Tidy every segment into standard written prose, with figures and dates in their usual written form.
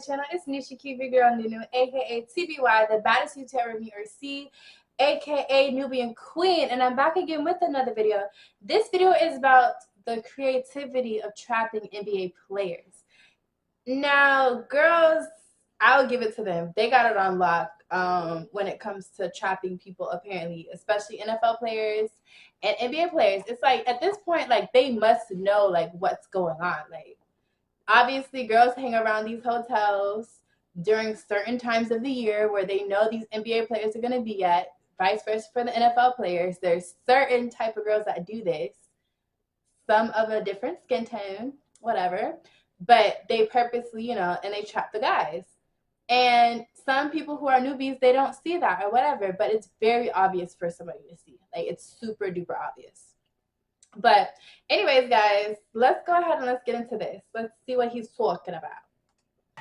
channel. It's Nisha Q, big girl Nunu, aka TBY, the baddest YouTuber me or see, aka Nubian Queen, and I'm back again with another video. This video is about the creativity of trapping NBA players. Now, girls, I'll give it to them. They got it on lock when it comes to trapping people, apparently, especially NFL players and NBA players. It's like at this point, like they must know like what's going on. Like obviously girls hang around these hotels during certain times of the year where they know these NBA players are going to be at, vice versa for the NFL players. There's certain type of girls that do this, some of a different skin tone, whatever, but they purposely, and they trap the guys. And some people who are newbies, they don't see that or whatever, but it's very obvious for somebody to see. Like, it's super duper obvious. But anyways, guys, let's go ahead and let's get into this. Let's see what he's talking about.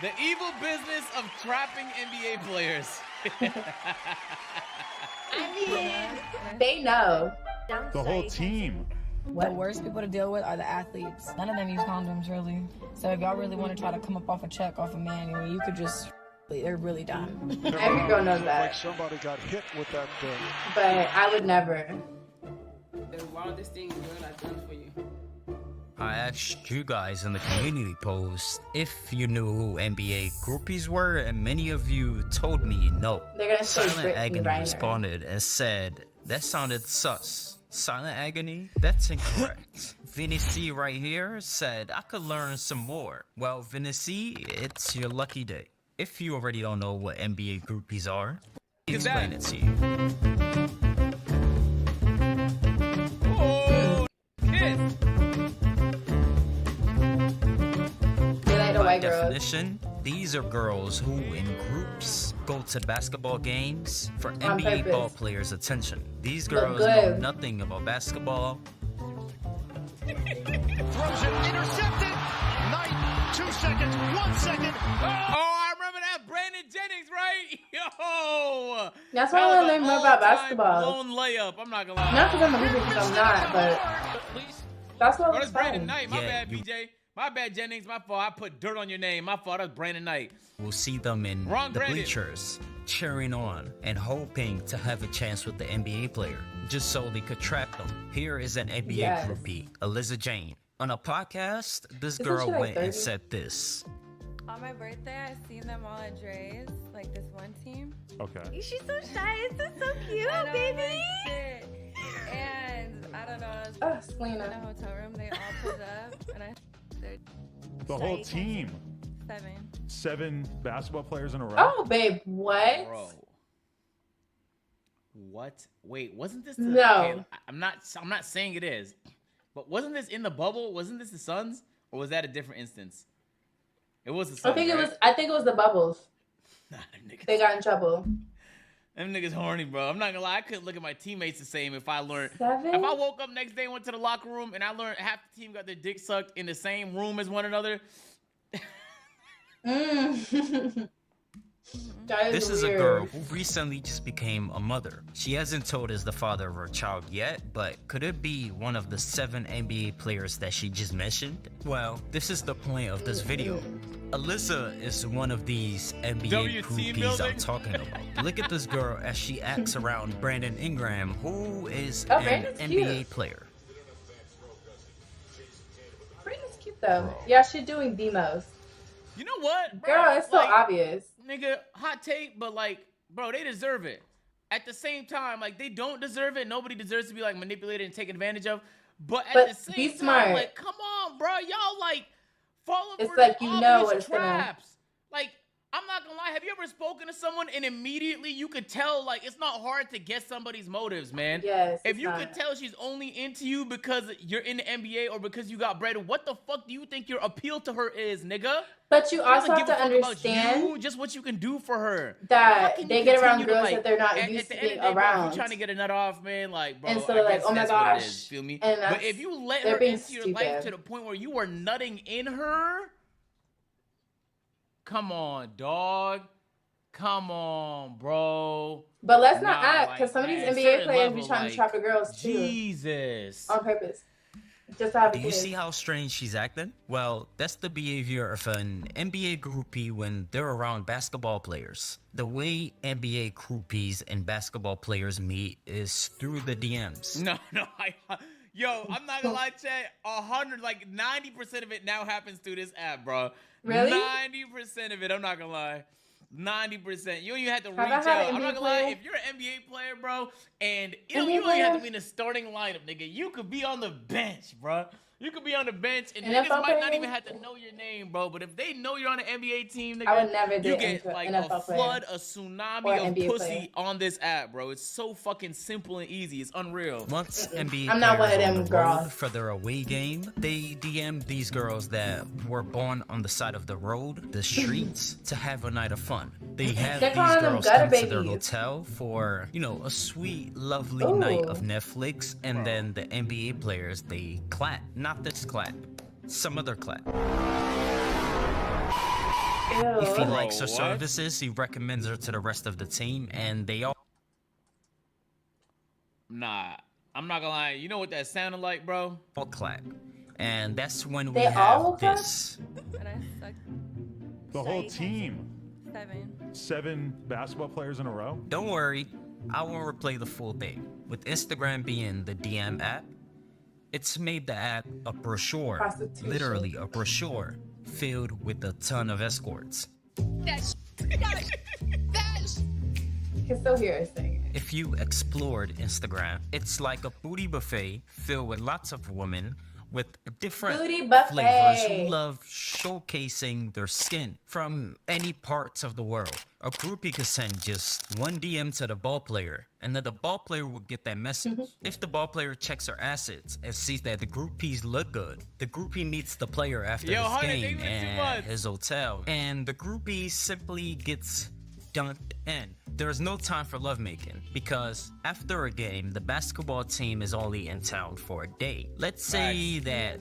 The evil business of trapping NBA players. I mean, they know. The whole team. The worst people to deal with are the athletes. None of them use condoms, really. So if y'all really want to try to come up off a check off a man, you could just... They're really dumb. Every girl knows that. Like somebody got hit with that thing. But I would never. The wildest thing girl I've done for you. I asked you guys in the community post if you knew who NBA groupies were, and many of you told me no. They're gonna say Silent Britney Agony Griner. responded and said, that sounded sus. Silent Agony? That's incorrect. Vinny C right here said, I could learn some more. Well, Vinny C, it's your lucky day. If you already don't know what NBA groupies are, explain it to you. Oh, kiss. They like the white girls. Definition, these are girls who, in groups, go to basketball games for On NBA purpose. ball players' attention. These Look girls know good. nothing about basketball. Throws it, intercepted. Knight, 2 seconds, 1 second. Oh, I remember that Brandon Jennings, right? Yo. That's why I want to learn more about basketball. Blown layup. I'm not gonna lie. Not because I'm a loser, because I'm not, but that's what Oh, was that's Brandon fun. Knight. My Yeah, bad, you- BJ. My bad, Jennings. My fault. I put dirt on your name. My fault. That's Brandon Knight. We'll see them in Wrong the Brandon. bleachers, cheering on and hoping to have a chance with the NBA player, just so they could trap them. Here is an NBA Yes. groupie, Eliza Jane. On a podcast, this Isn't girl she like went 30? and said this. On my birthday, I seen them all at Dre's, like this one team. Okay. She's so shy. This is so cute, baby. And I don't know. I was Oh, in a Selena. hotel room. They all pulled up, and they're The whole team. 7. 7 basketball players in a row. Oh, babe, what? Bro. What? Wait, wasn't this? No. Okay, I'm not saying it is, but wasn't this in the bubble? Wasn't this the Suns, or was that a different instance? It was the Suns. I think it was the bubbles. Nah, them niggas, They got in trouble. them niggas horny, bro. I'm not gonna lie. I couldn't look at my teammates the same if I learned. 7? If I woke up next day and went to the locker room and I learned half the team got their dick sucked in the same room as one another. Mm. That This is a weird. girl who recently just became a mother. She hasn't told us the father of her child yet, but could it be one of the 7 NBA players that she just mentioned? Well, this is the point of this video. Alyssa is one of these NBA WT groupies building? I'm talking about. Look at this girl as she acts around Brandon Ingram, who is Oh, an Brandon's NBA cute. player. Brandon's cute though. Yeah, she's doing the most. You know what, bro? Girl, it's so Like, obvious. nigga, hot take, but like, bro, they deserve it. At the same time, like, they don't deserve it. Nobody deserves to be like manipulated and taken advantage of. But at But the same be time, smart. like, come on, bro, y'all like falling It's for like the you know obvious what it's gonna- traps. Like, I'm not gonna lie. Have you ever spoken to someone and immediately you could tell, like, it's not hard to guess somebody's motives, man. Yes. If it's you not. could tell she's only into you because you're in the NBA or because you got bread, what the fuck do you think your appeal to her is, nigga? But you She also doesn't have give to a fuck about understand you, just what you can do for her. How that can they you get around continue to, girls like, that they're not at used the to end of being the day, bro, if around. you're trying to get a nut off, man, like, bro, And so I they're like, guess oh my that's what it is, gosh. feel me? And But that's- if you let they're her being into your life stupid. to the point where you are nutting in her, come on, dog. Come on, bro. But let's not Nah, act, like, because some of these at a NBA certain players be level, trying like, to trap the girls too Jesus. on purpose. Just how Do it you is. see how strange she's acting? Well, that's the behavior of an NBA groupie when they're around basketball players. The way NBA groupies and basketball players meet is through the DMs. No, yo, I'm not gonna lie, Chad. 90% of it now happens through this app, bro. Really? 90% of it. I'm not gonna lie. 90%. You don't even have to reach I out. had an I'm NBA not gonna lie. player? If you're an NBA player, bro, and you NBA don't even have to player? be in the starting lineup, nigga. You could be on the bench, bro. You could be on the bench, and NFL niggas might not player? even have to know your name, bro. But if they know you're on an NBA team, nigga, I would never you date get an like NFL a player flood, a or tsunami of NBA pussy player. on this app, bro. It's so fucking simple and easy. It's unreal. Once NBA I'm not one players of on them the girls. road for their away game, they DM these girls that were born on the side of the road, the streets, to have a night of fun. They have They're these calling them girls gutter come to their babies. hotel for, you know, a sweet, lovely night of Ooh. Netflix, and then the NBA players, they clap. Not this clap. Some other clap. If he Ew. likes her what? services, he recommends her to the rest of the team, and they all Nah, I'm not gonna lie. You know what that sounded like, bro? clap. And that's when we They all will have clap? this. And I sucked The whole team. 7. 7 basketball players in a row. Don't worry, I won't replay the full thing. With Instagram being the DM app, it's made the app a brochure, Prostitution. literally a brochure, filled with a ton of escorts. You can still hear her singing. If you explored Instagram, it's like a booty buffet filled with lots of women with different Booty buffet. flavors who love showcasing their skin from any parts of the world. A groupie could send just one DM to the ball player, and then the ball player will get that message. If the ball player checks her assets and sees that the groupies look good, the groupie meets the player after Yo, his Hunter, game thank you for 2 at months. his hotel, and the groupie simply gets dunked in. There's no time for lovemaking because after a game, the basketball team is only in town for a day. Let's say that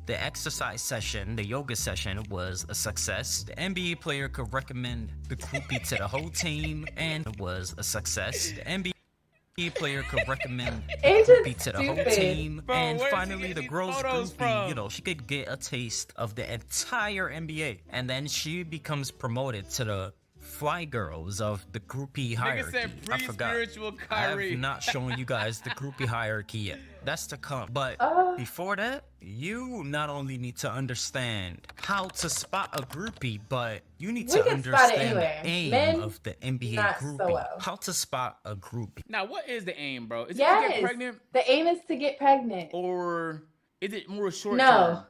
the exercise session, the yoga session was a success. The NBA player could recommend the groupie to the whole team and it was a success. The NBA player could recommend the Agent's groupie to the whole stupid. team. Bro, And where's he finally, getting the these girl's photos groupie, from? you know, she could get a taste of the entire NBA. And then she becomes promoted to the fly girls of the groupie hierarchy. said I forgot. pre-spiritual I Kyrie. have not shown you guys the groupie hierarchy yet. That's to come. But before that, you not only need to understand how to spot a groupie, but you need We to can spot it understand the anywhere. aim Men, of the NBA not so groupie. well. How to spot a groupie. Now, what is the aim, bro? Is it to Yes. get pregnant, The aim is to get pregnant. or is it more short No. term?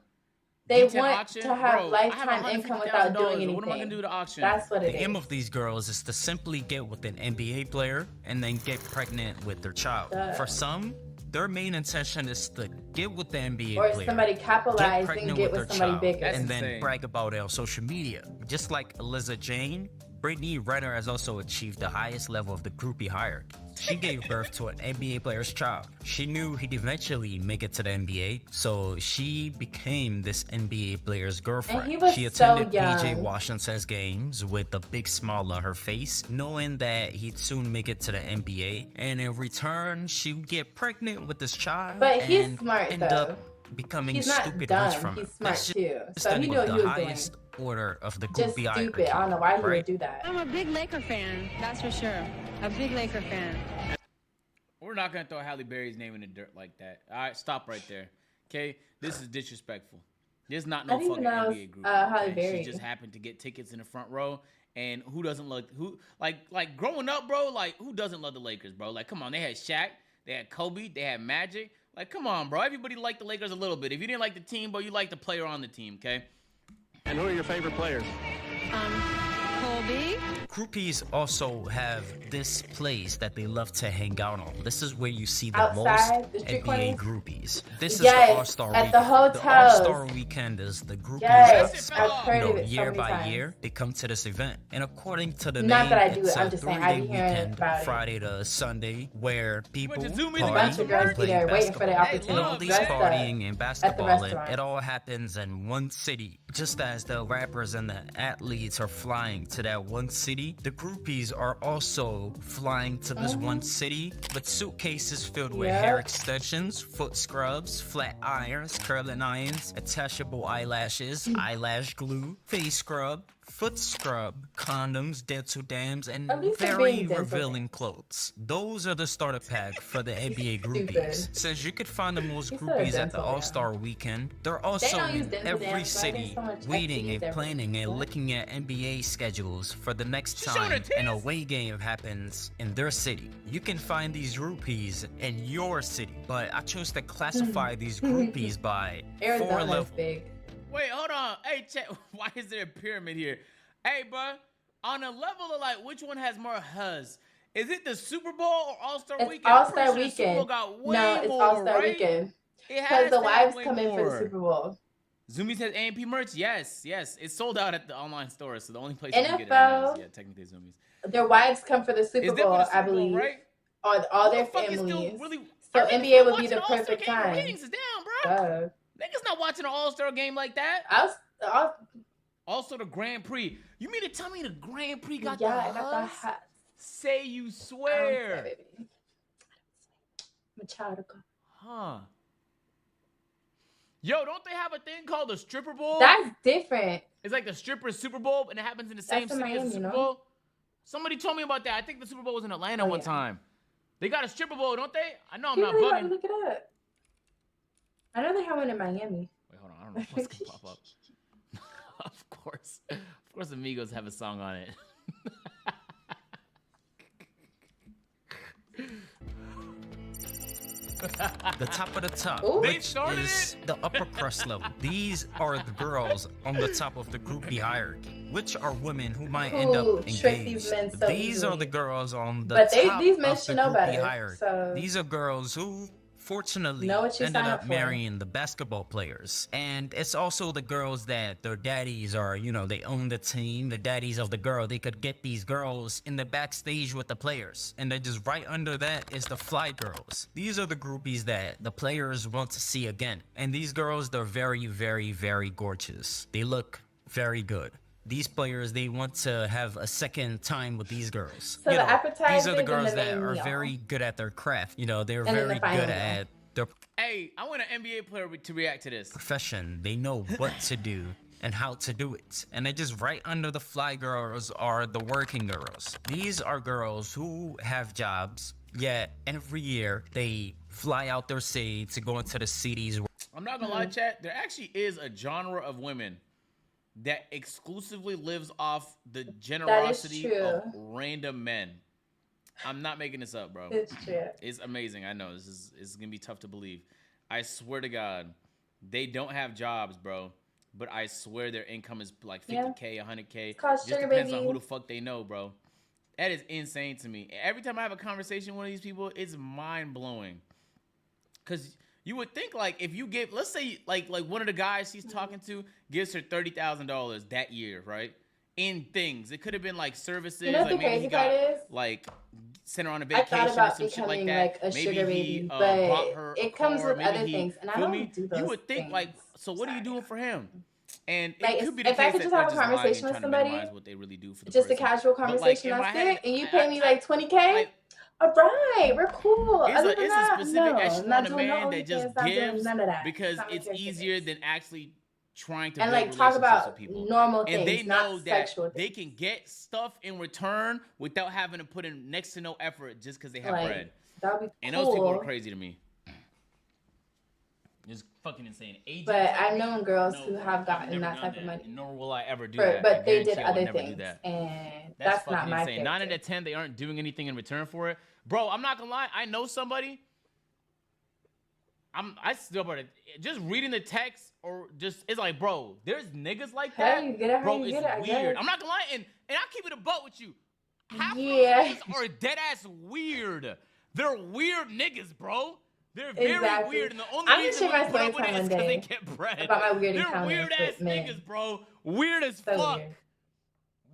They D10 want auction? to have Bro, I have lifetime income without $150,000. doing anything. What am I gonna do with the auction? That's what it The is. aim of these girls is to simply get with an NBA player and then get pregnant with their child. Duh. For some, their main intention is to get with the NBA Or player, somebody capitalize and pregnant get with with their somebody child, bigger. That's and then insane. brag about it on social media. Just like Eliza Jane, Brittany Renner has also achieved the highest level of the groupie hierarchy. She gave birth to an NBA player's child. She knew he'd eventually make it to the NBA, so she became this NBA player's girlfriend. And he was She so attended PJ young. Washington's games with a big smile on her face, knowing that he'd soon make it to the NBA. And in return, she would get pregnant with this child. But he's and smart, end though. up becoming He's not stupid dumb. rich from He's it. smart That's too. just So he knew what the he was doing. highest order of the Just groupie stupid. hierarchy, I don't know why he right? would do that. I'm a big Laker fan, that's for sure. A big Laker fan. We're not gonna throw Halle Berry's name in the dirt like that. All right, stop right there. Okay, this is disrespectful. There's not I no didn't fucking even know it NBA was, group. Halle okay? Berry. She just happened to get tickets in the front row. And who doesn't love like growing up, bro? Like who doesn't love the Lakers, bro? Like come on, they had Shaq, they had Kobe, they had Magic. Like come on, bro. Everybody liked the Lakers a little bit. If you didn't like the team, bro, you liked the player on the team, okay? And who are your favorite players? Colby. Groupies also have this place that they love to hang out on. This is where you see the Outside, most the street NBA corners? groupies. This Yes, is the All-Star at Weekend. the The hotels. All-Star Weekend is the groupies Yes, that I've heard of it so year many by times. year, they come to this event. And according to the Not name, that I do it's it, I'm a just saying, I be 3-day hearing weekend, about it. Friday to Sunday, where people to Zoom in party a bunch of girls and be play there waiting for the basketball. opportunity And all to these dress up partying and basketballing, restaurant. it all happens in one city. Just as the rappers and the athletes are flying to that one city, the groupies are also flying to this one city with suitcases filled with hair extensions, foot scrubs, flat irons, curling irons, attachable eyelashes, eyelash glue, face scrub, foot scrub, condoms, dental dams, and At least they're very being dental revealing clothes. Those are the starter pack for the NBA groupies. Since you could find the most He said groupies at the dental dam. All-Star weekend, they're also don't use in dental every dams, but I think city so much waiting STDs and everywhere. planning and looking at NBA schedules for the next She's showing her time an tits. away game happens in their city. You can find these groupies in your city, but I chose to classify these groupies by 4 Arizona's levels. big. Wait, hold on. Hey, chat. Why is there a pyramid here? Hey, bro. On a level of like, which one has more huzz? Is it the Super Bowl or All-Star It's Weekend? I'm All-Star pretty sure the Super Bowl Weekend. got way No, it's more, All-Star right? Weekend. It has Because the to have wives way come in for the more. Super Bowl. Zoomies has A&P merch? Yes. It's sold out at the online store, so the only place you can get it NFL, is, technically Zoomies. Their wives come for the It's Super definitely Bowl, the Super I Bowl, believe. right? All Who their the fuck is still families. really- So are niggas NBA still would be the watching perfect All-Star game? time. Ratings is down, bro. Duh. Niggas not watching an All-Star game like that. Also the Grand Prix. You mean to tell me the Grand Prix got the I got the huzz? hot. Say you I don't swear. say, baby. I'm a child of God. Huh. Yo, don't they have a thing called the Stripper Bowl? That's different. It's like the stripper Super Bowl, and it happens in the same That's in city as the Miami, Super no? Bowl. Somebody told me about that. I think the Super Bowl was in Atlanta Oh, one yeah. time. They got a stripper bowl, don't they? I know I'm You not really about to bugging. look it up. I know they have one in Miami. Wait, hold on. I don't know if what's gonna pop up. Of course, Amigos have a song on it. The top of the top, Ooh. They which started is the upper crust level. These are the girls on the top of the groupie hierarchy, which are women who might end Who up trick these engaged. men so These are easily. the girls on the But top these men of the should know groupie better, hierarchy. so- These are girls who fortunately Know what you ended sign up up for. marrying the basketball players. And it's also the girls that their daddies are, they own the team, the daddies of the girl. They could get these girls in the backstage with the players. And then just right under that is the fly girls. These are the groupies that the players want to see again. And these girls, they're very, very, very gorgeous. They look very good. These players, they want to have a second time with these girls. So the These are appetizers the and girls the that main are meal. very good at their craft. They're then very the final good meal. at their Hey, I want an NBA player to react to this. profession. They know what to do and how to do it. And then just right under the fly girls are the working girls. These are girls who have jobs, yet every year they fly out their city to go into the cities. I'm not gonna lie, chat. There actually is a genre of women that exclusively lives off the generosity true. of random men. I'm not making this up, bro. It's true. It's amazing. I know this is gonna be tough to believe. I swear to God, they don't have jobs, bro. But I swear their income is like 50K, 100K. It's called Just sugar depends on baby. who the fuck they know, bro. That is insane to me. Every time I have a conversation with one of these people, it's mind blowing. Cause you would think like if you give, let's say like one of the guys she's talking to gives her $30,000 that year, right? In things, it could have been like services. You know what like the maybe he crazy part got is? like sent her on a I vacation thought or about some shit like becoming that. like a Maybe sugar he baby, bought but her a it comes car. with Maybe other he- things, and I feel don't me? do those You would think things. like, so what are you doing for him? And Like, it could be the if I case could that just they're have a lying and conversation with trying to somebody, minimize what they really do for the Just a person. casual But, like, conversation, in my that's head, it. And you pay me like 20K? like, All right, we're cool. It's Other a, than it's that, a specific no, echelon not of doing no man that just OnlyFans, not doing gives none of that. because Not it's material easier things. than actually trying to And build like talk relationships about with people. normal And things, they know not that sexual they things. can get stuff in return without having to put in next to no effort just because they have Like, bread. that would be And cool. those people are crazy to me. It's fucking insane. Agents But like I've me? known girls No, who I've have gotten never that done type of that, money. and nor will I ever do For- that. I but they guarantee did I will other never do things, that. and That's that's not fucking my insane. 9 out character. of 10, they aren't doing anything in return for it. Bro, I'm not gonna lie. I know somebody. I still, but just reading the text or just it's like, bro, there's niggas like that. Hey, you get it how Bro, you it's get it, I weird. guess. I'm not gonna lie, and I keep it a butt with you. Half Yeah. of those niggas are dead ass weird. They're weird niggas, bro. They're very Exactly. weird, and the only I'm gonna reason share we my put up story with it time is one because they day get bread. about my weird They're encounters weird ass with men. niggas, bro. Weird as So fuck. weird.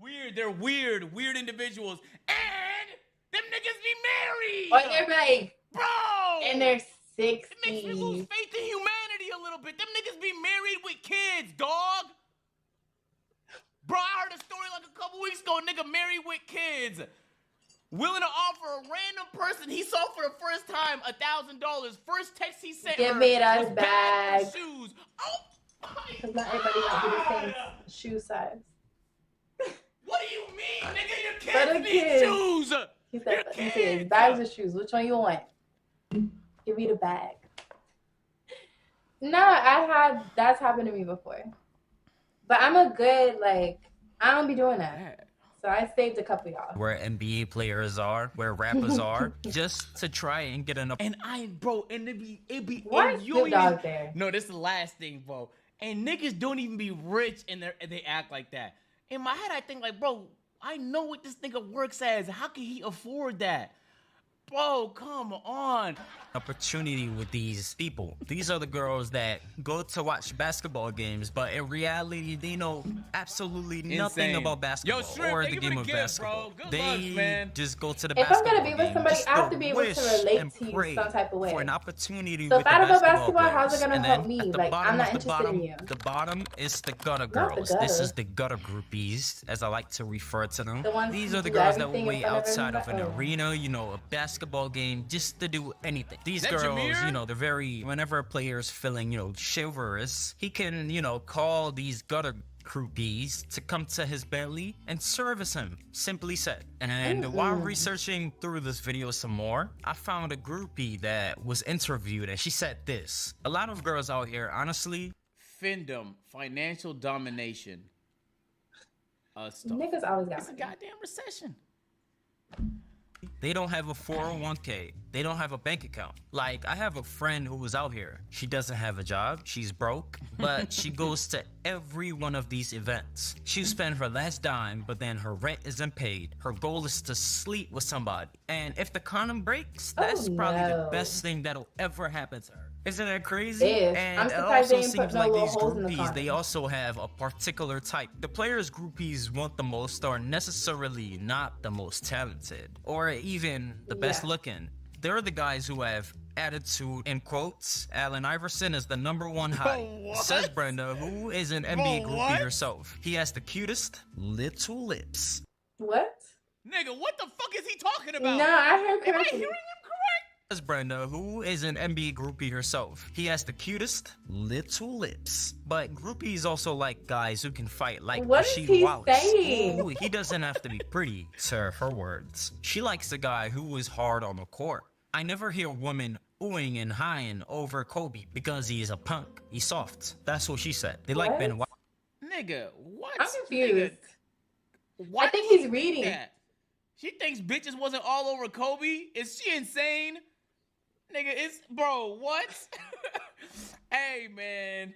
Weird. They're weird individuals, and them niggas be married, Or they're like bro. in their It makes me lose 60s. faith in humanity a little bit. Them niggas be married with kids, dog. Bro, I heard a story like a couple weeks ago. Nigga married with kids, willing to offer a random person he saw for the first time $1,000. First text he sent Give her me those was bags. for shoes. Oh, Because not everybody got to be the same shoe size. what do you mean, nigga? Your For kids the need kids. shoes. He Your said, he said, kids. bags or shoes. Which one you want? Give me the bag. Nah, that's happened to me before. But I'm a good, like, I don't be doing that. So I saved a couple y'all. Where NBA players are, where rappers are, just to try and get an. And bro, and it be Why and is you Snoop even- Dogg there? No, this is the last thing, bro. And niggas don't even be rich and they act like that. In my head, I think like, bro, I know what this nigga works as. How can he afford that? Bro, come on. Opportunity with these people. These are the girls that go to watch basketball games, but in reality, they know absolutely nothing Insane. about basketball Yo, Shrimp, or thank the you for game the of gift, basketball. bro. Good They luck, man. just go to the If I'm basketball gonna be with game somebody, just I have to be able to wish relate and to you pray some type of way. for an opportunity So with if the I don't know basketball basketball, how's it players. gonna And help then me? at the Like, bottom I'm not of the interested in bottom, you. the bottom is the gutter Not the girls. This gutter. is the gutter groupies, as I like to refer to them. The ones These who are the do girls that everything will in wait front of outside of an everybody. arena, you know, a basketball game, just to do anything. These That girls, Jameer? you know, they're very, whenever a player's feeling, you know, chivalrous, he can, you know, call these gutter groupies to come to his belly and service him, simply said. And while researching through this video some more, I found a groupie that was interviewed and she said this: a lot of girls out here, honestly, Findom, financial domination. Stuff. Niggas always got It's a money. goddamn recession. they don't have a 401k. They don't have a bank account. Like, I have a friend who was out here. She doesn't have a job. She's broke, but she goes to every one of these events. She spends her last dime, but then her rent isn't paid. Her goal is to sleep with somebody. And if the condom breaks, that's probably the no. best thing that'll ever happen to her. Isn't that crazy? If. And I'm it surprised they also didn't put seems no like little these holes in the groupies, they condom. also have a particular type. The players groupies want the most are necessarily not the most talented or even the best Yeah. looking. They're the guys who have attitude. In quotes, Allen Iverson is the #1 height. What? Says Brenda, who is an NBA groupie what? herself. He has the cutest little lips. What? Nigga, what the fuck is he talking about? No, I heard Am I correctly. hearing him correct? Says Brenda, who is an NBA groupie herself. He has the cutest little lips. But groupies also like guys who can fight, like What is Rasheed he Wallace. saying? Ooh, he doesn't have to be pretty, to her words. She likes a guy who is hard on the court. I never hear women oohing and hawing over Kobe because he is a punk. He's soft. That's what she said. They like What? Ben White. Nigga, what? I'm confused. Nigga, why I think does he's she reading. that? She thinks bitches wasn't all over Kobe? Is she insane? Nigga, it's bro, what? Hey man.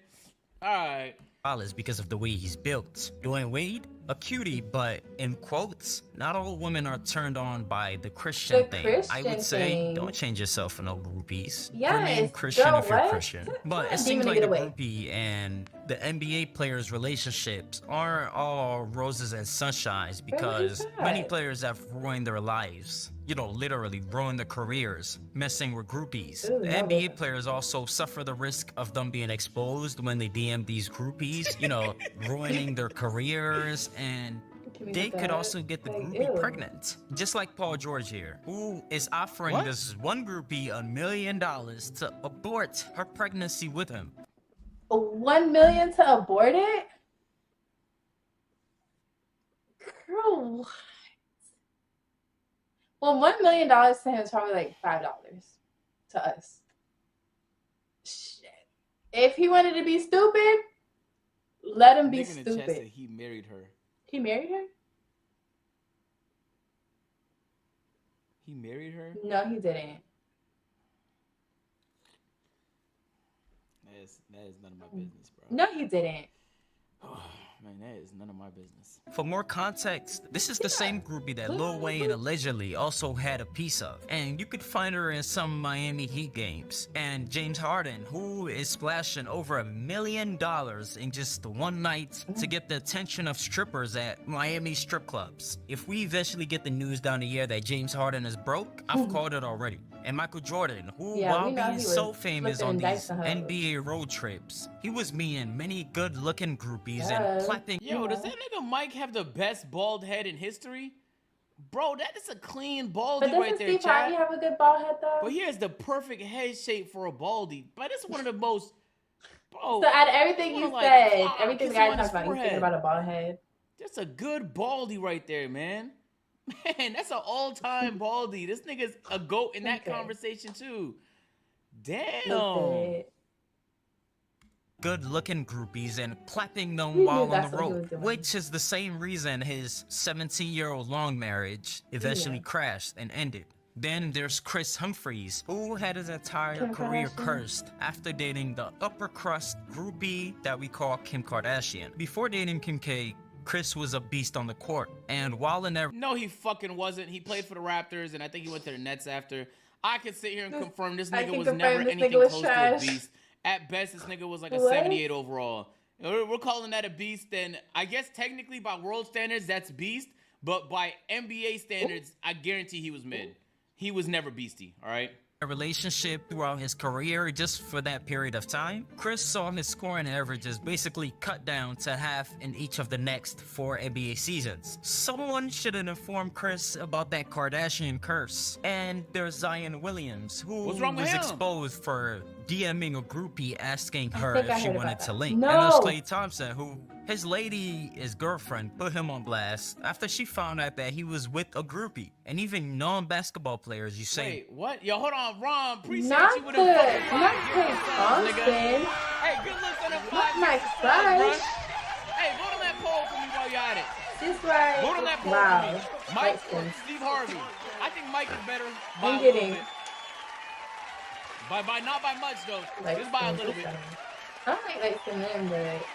Alright. Wallace because of the way he's built. Dwayne Wade, a cutie, but in quotes, not all women are turned on by the Christian The thing. I Christian would say, thing. don't change yourself for no groupies. Yes, Remain Christian girl, if you're what? Christian. But Come it on, seems demon, like get the away. groupie and the NBA players' relationships aren't all roses and sunshines because sad. many players have ruined their lives. You know, literally ruined their careers, messing with groupies. Ooh, The love NBA it. players also suffer the risk of them being exposed when they DM these groupies, you know, ruining their careers, and Give me they the could bag. also get the Like, groupie ew. pregnant. Just like Paul George here, who is offering What? this one groupie $1 million to abort her pregnancy with him. $1 million to abort it? Girl, what? Well, $1 million to him is probably like $5 to us. Shit. If he wanted to be stupid, let him be Nigga in the chat said stupid. he married her. He married her? He married her? No, he didn't. That is none of my business, bro. No, he didn't. Man, that is none of my business. For more context, this is the same groupie that Lil Wayne allegedly also had a piece of. And you could find her in some Miami Heat games. And James Harden, who is splashing over $1 million in just one night to get the attention of strippers at Miami strip clubs. If we eventually get the news down the air that James Harden is broke, I've called it already. And Michael Jordan, who, Yeah, we while know being he so was famous flipping on dice these and hoes. NBA road trips, he was meeting many good-looking groupies and Yes. clapping. Yo, does that nigga Mike have the best bald head in history? Bro, that is a clean baldy But right doesn't there, Steve chat. Harvey have a good bald head though? But here's the perfect head shape for a baldy. But it's one of the most, bro. So out of everything you wanna, said, like, everything kiss the guy him on his talked about, you forehead. thinking about a bald head. That's a good baldy right there, man. Man, that's an all-time baldy. This nigga's a GOAT in that Okay. conversation too. Damn. Listen. Good-looking groupies and clapping We them knew while on that's the what he was road, doing. which is the same reason his 17-year-old long marriage eventually Yeah. crashed and ended. Then there's Chris Humphries, who had his entire Kim career Kardashian. cursed after dating the upper crust groupie that we call Kim Kardashian. Before dating Kim K, Chris was a beast on the court, and while in their No, he fucking wasn't. He played for the Raptors, and I think he went to the Nets after. I could sit here and confirm this I nigga can was confirm never this anything nigga was close trash. to a beast. At best, this nigga was like a What? 78 overall. We're calling that a beast, and I guess technically by world standards, that's beast, but by NBA standards, I guarantee he was mid. He was never beastie, all right? relationship throughout his career, just for that period of time, Chris saw his scoring averages basically cut down to half in each of the next 4 NBA seasons. Someone should have informed Chris about that Kardashian curse. And there's Zion Williamson, who What's wrong with was him? exposed for DMing a groupie asking her think I if she heard wanted about to that. link. No. And there's Klay Thompson, who his lady, his girlfriend, put him on blast after she found out that he was with a groupie. And even non-basketball players, you say, Wait, what? Yo, hold on, Ron. Appreciate Not you with the, a fucking not 5 Klay years subs, nigga. Thompson. Hey, good looks on a Not 5 my years subs, bruh. crush. Hey, vote on that poll for me while you're at it. This right. Vote on that poll Wow. for me. Mike or Light Steve Harvey. I think Mike is better by I'm a little getting- bit. By not by much though. Like, Just by a little bit. I don't like light skin men, but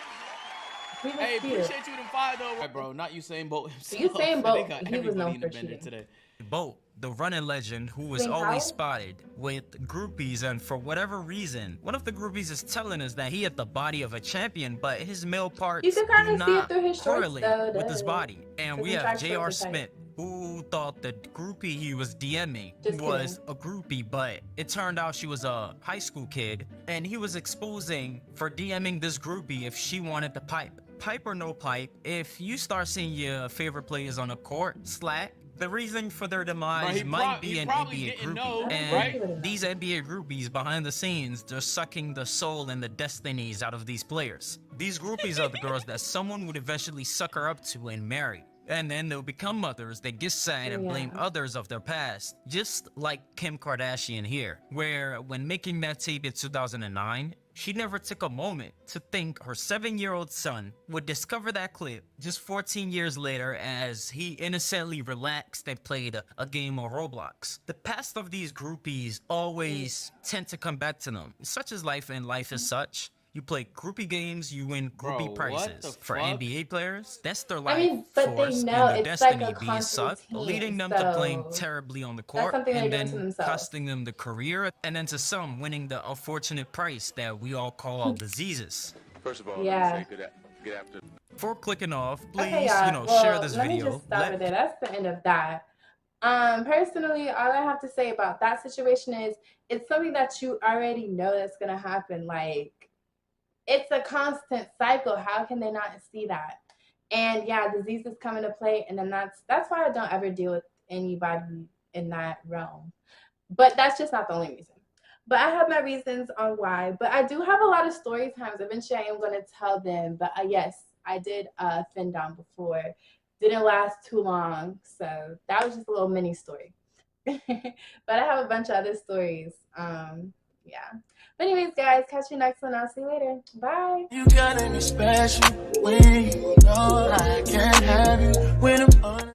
he was Hey, cute. appreciate you them 5 though. Right, bro, not Usain Bolt himself. Usain Bolt, They got he was everybody known in the for bender cheating. today. Bolt, the running legend who was Wait, always how? spotted with groupies, and for whatever reason, one of the groupies is telling us that he had the body of a champion, but his male parts You can do kinda see it not through his shorts, correlate though, with his duh. body. And we His have track J.R. shorts are tight. Smith, who thought the groupie he was DMing Just was a groupie, but it turned out she was a high school kid, and he was exposing for DMing this groupie if she wanted to pipe. Pipe or no pipe, if you start seeing your favorite players on the court slack, the reason for their demise he might be he an probably NBA didn't groupie. know, And right? these NBA groupies behind the scenes, they're sucking the soul and the destinies out of these players. These groupies are the girls that someone would eventually sucker up to and marry. And then they'll become mothers that get sad and blame Yeah. others of their past. Just like Kim Kardashian here, where when making that tape in 2009, she never took a moment to think her 7-year-old son would discover that clip just 14 years later as he innocently relaxed and played a game of Roblox. The past of these groupies always tend to come back to them. Such is life, and life is such. You play groupie games, you win groupie Bro, what prizes. the For fuck? NBA players, that's their I life mean, but they force know and their it's like destiny a being sucked, constant leading them team, to blame so terribly on the that's court, something they and do to then themselves. costing them the career, and then to some winning the unfortunate price that we all call diseases. First of all, Yeah. let me say good afternoon. Before clicking off, please, Okay, y'all. share this let video. me just stop it there. That's the end of that. Personally, all I have to say about that situation is it's something that you already know that's gonna happen. Like, it's a constant cycle. How can they not see that? And yeah, diseases come into play, and then that's why I don't ever deal with anybody in that realm. But that's just not the only reason. But I have my reasons on why. But I do have a lot of story times. Eventually, I am going to tell them. But yes, I did thin down before. Didn't last too long. So that was just a little mini story. But I have a bunch of other stories. Yeah. But anyways, guys, catch you next one. I'll see you later. Bye. You got me special when you know I can't have you when I'm on